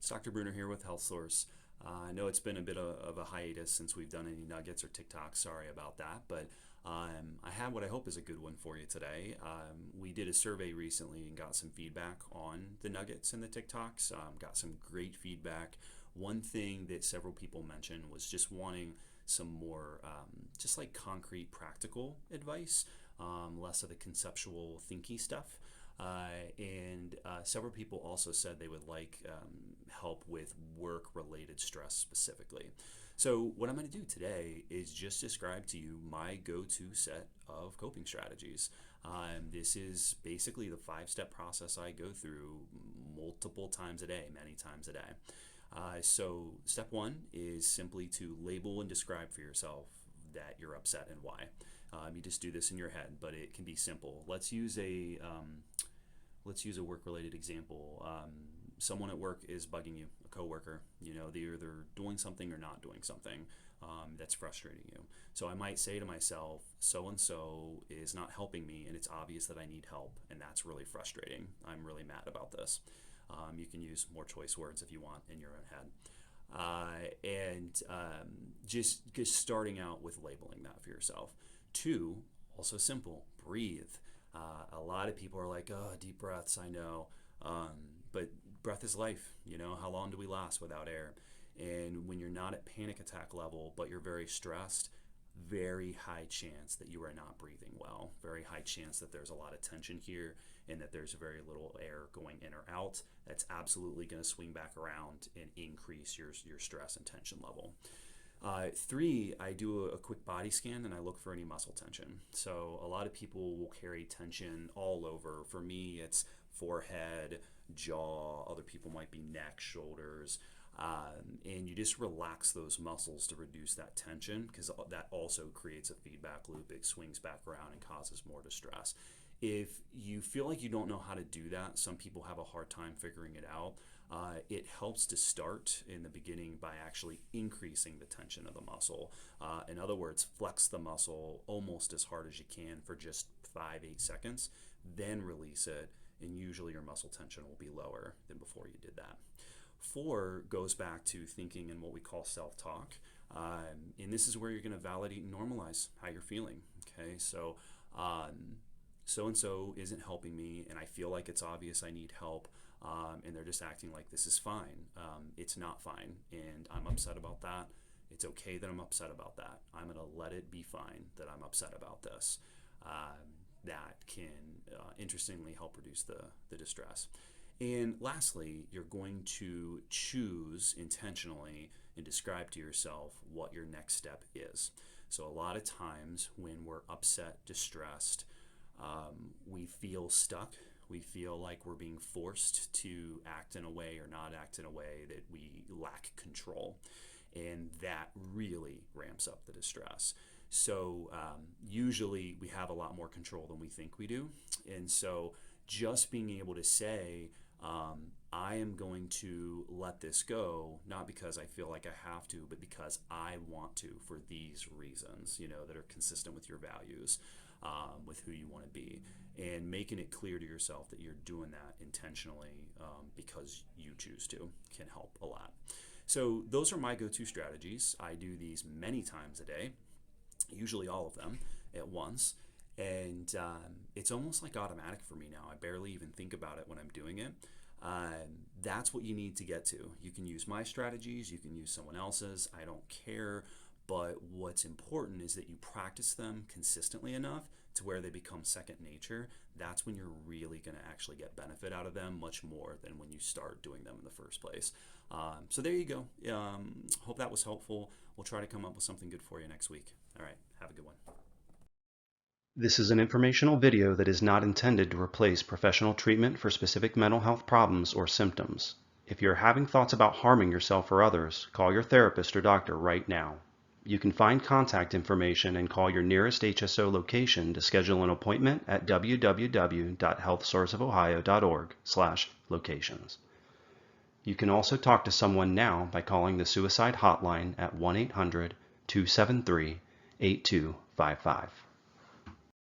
It's Dr. Bruner here with Health Source. I know it's been a bit of a hiatus since we've done any Nuggets or TikToks. Sorry about that, but I have what I hope is a good one for you today. We did a survey recently and got some feedback on the Nuggets and the TikToks. Got some great feedback. One thing that several people mentioned was just wanting some more, just like concrete, practical advice, less of the conceptual, thinky stuff. And several people also said they would like help with work-related stress specifically. So what I'm going to do today is just describe to you my go-to set of coping strategies. This is basically the 5-step process I go through multiple times a day, many times a day. So step 1 is simply to label and describe for yourself that you're upset and why. You just do this in your head, but it can be simple. Let's use a work-related example. Someone at work is bugging you, a coworker. You know, they're either doing something or not doing something that's frustrating you. So I might say to myself, so-and-so is not helping me, and it's obvious that I need help, and that's really frustrating. I'm really mad about this. You can use more choice words if you want in your own head. Just starting out with labeling that for yourself. 2, also simple, breathe. A lot of people are like, oh, deep breaths, I know. But breath is life. You know, how long do we last without air? And when you're not at panic attack level, but you're very stressed, very high chance that you are not breathing well. Very high chance that there's a lot of tension here and that there's very little air going in or out. That's absolutely going to swing back around and increase your stress and tension level. 3, I do a quick body scan and I look for any muscle tension. So a lot of people will carry tension all over. For me, it's forehead, jaw. Other people might be neck, shoulders. And you just relax those muscles to reduce that tension, because that also creates a feedback loop. It swings back around and causes more distress. If you feel like you don't know how to do that, some people have a hard time figuring it out. It helps to start in the beginning by actually increasing the tension of the muscle. In other words, flex the muscle almost as hard as you can for just 5-8 seconds, then release it, and usually your muscle tension will be lower than before you did that. 4 goes back to thinking and what we call self-talk. And this is where you're going to validate and normalize how you're feeling. Okay, so so-and-so isn't helping me, and I feel like it's obvious I need help, and they're just acting like this is fine. It's not fine, and I'm upset about that. It's okay that I'm upset about that. I'm going to let it be fine that I'm upset about this. That can, interestingly, help reduce the distress. And lastly, you're going to choose intentionally and describe to yourself what your next step is. So a lot of times when we're upset, distressed, we feel stuck. We feel like we're being forced to act in a way or not act in a way that we lack control. And that really ramps up the distress. So usually we have a lot more control than we think we do. And so just being able to say, I am going to let this go, not because I feel like I have to, but because I want to, for these reasons, you know, that are consistent with your values, with who you want to be, and making it clear to yourself that you're doing that intentionally because you choose to, can help a lot. So those are my go-to strategies. I do these many times a day, usually all of them at once. And it's almost like automatic for me now. I barely even think about it when I'm doing it. That's what you need to get to. You can use my strategies, you can use someone else's, I don't care. But what's important is that you practice them consistently enough to where they become second nature. That's when you're really going to actually get benefit out of them, much more than when you start doing them in the first place. So there you go. Hope that was helpful. We'll try to come up with something good for you next week. All right, have a good one. This is an informational video that is not intended to replace professional treatment for specific mental health problems or symptoms. If you're having thoughts about harming yourself or others, call your therapist or doctor right now. You can find contact information and call your nearest HSO location to schedule an appointment at www.healthsourceofohio.org/locations. You can also talk to someone now by calling the suicide hotline at 1-800-273-8255.